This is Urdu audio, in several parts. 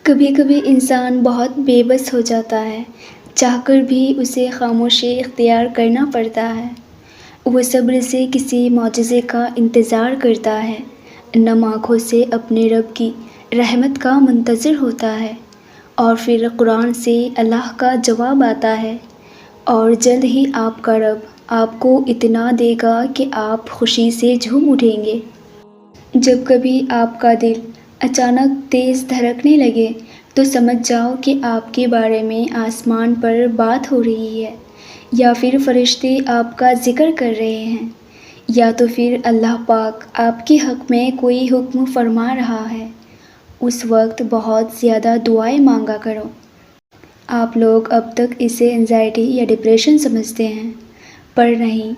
کبھی کبھی انسان بہت بے بس ہو جاتا ہے، چاہ کر بھی اسے خاموشی اختیار کرنا پڑتا ہے۔ وہ صبر سے کسی معجزے کا انتظار کرتا ہے، نم آنکھوں سے اپنے رب کی رحمت کا منتظر ہوتا ہے، اور پھر قرآن سے اللہ کا جواب آتا ہے، اور جلد ہی آپ کا رب آپ کو اتنا دے گا کہ آپ خوشی سے جھوم اٹھیں گے۔ جب کبھی آپ کا دل اچانک تیز دھڑکنے لگے تو سمجھ جاؤ کہ آپ کے بارے میں آسمان پر بات ہو رہی ہے، یا پھر فرشتے آپ کا ذکر کر رہے ہیں، یا تو پھر اللہ پاک آپ کے حق میں کوئی حکم فرما رہا ہے۔ اس وقت بہت زیادہ دعائیں مانگا کرو۔ آپ لوگ اب تک اسے انزائٹی یا ڈپریشن سمجھتے ہیں، پر نہیں،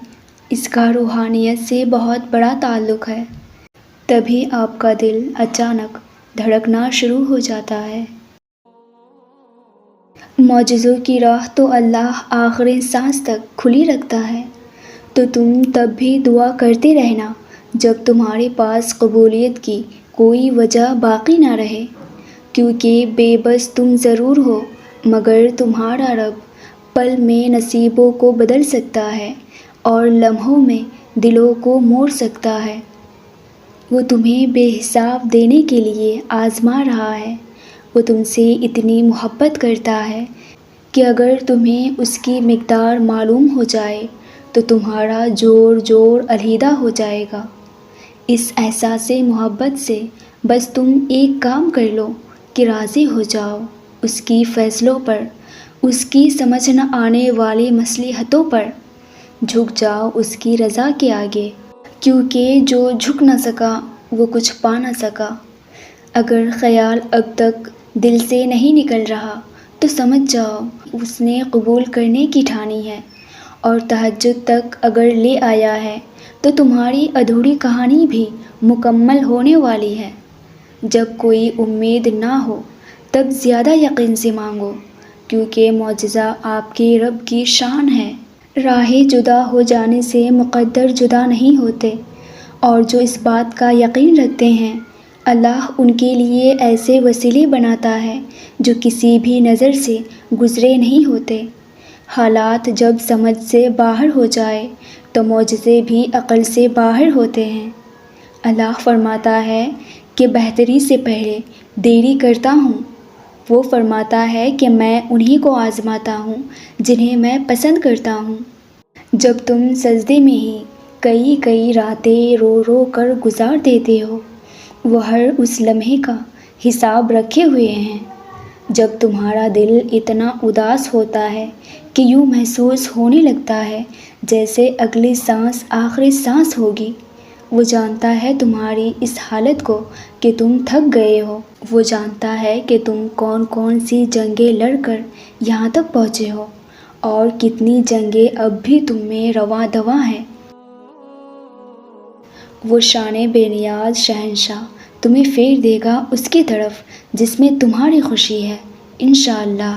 اس کا روحانیت سے بہت بڑا تعلق ہے۔ تبھی آپ کا دل اچانک دھڑکنا شروع ہو جاتا ہے۔ معجزوں کی راہ تو اللہ آخری سانس تک کھلی رکھتا ہے، تو تم تب بھی دعا کرتے رہنا جب تمہارے پاس قبولیت کی کوئی وجہ باقی نہ رہے، کیونکہ بے بس تم ضرور ہو، مگر تمہارا رب پل میں نصیبوں کو بدل سکتا ہے اور لمحوں میں دلوں کو موڑ سکتا ہے۔ وہ تمہیں بے حساب دینے کے لیے آزما رہا ہے۔ وہ تم سے اتنی محبت کرتا ہے کہ اگر تمہیں اس کی مقدار معلوم ہو جائے تو تمہارا جوڑ علیحدہ ہو جائے گا۔ اس احساس محبت سے بس تم ایک کام کر لو کہ راضی ہو جاؤ اس کی فیصلوں پر، اس کی سمجھ نہ آنے والی مصلحتوں پر، جھک جاؤ اس کی رضا کے آگے، کیونکہ جو جھک نہ سکا وہ کچھ پا نہ سکا۔ اگر خیال اب تک دل سے نہیں نکل رہا تو سمجھ جاؤ اس نے قبول کرنے کی ٹھانی ہے، اور تہجد تک اگر لے آیا ہے تو تمہاری ادھوری کہانی بھی مکمل ہونے والی ہے۔ جب کوئی امید نہ ہو تب زیادہ یقین سے مانگو، کیونکہ معجزہ آپ کے رب کی شان ہے۔ راہیں جدا ہو جانے سے مقدر جدا نہیں ہوتے، اور جو اس بات کا یقین رکھتے ہیں اللہ ان کے لیے ایسے وسیلے بناتا ہے جو کسی بھی نظر سے گزرے نہیں ہوتے۔ حالات جب سمجھ سے باہر ہو جائے تو معجزے بھی عقل سے باہر ہوتے ہیں۔ اللہ فرماتا ہے کہ بہتری سے پہلے دیری کرتا ہوں۔ وہ فرماتا ہے کہ میں انہی کو آزماتا ہوں جنہیں میں پسند کرتا ہوں۔ جب تم سجدے میں ہی کئی راتیں رو رو کر گزار دیتے ہو، وہ ہر اس لمحے کا حساب رکھے ہوئے ہیں۔ جب تمہارا دل اتنا اداس ہوتا ہے کہ یوں محسوس ہونے لگتا ہے جیسے اگلی سانس آخری سانس ہوگی، وہ جانتا ہے تمہاری اس حالت کو کہ تم تھک گئے ہو۔ وہ جانتا ہے کہ تم کون سی جنگیں لڑ کر یہاں تک پہنچے ہو، اور کتنی جنگیں اب بھی تم میں رواں دواں ہیں۔ وہ شان بے نیاز شہنشاہ تمہیں پھیر دے گا اس کی طرف جس میں تمہاری خوشی ہے، انشاءاللہ۔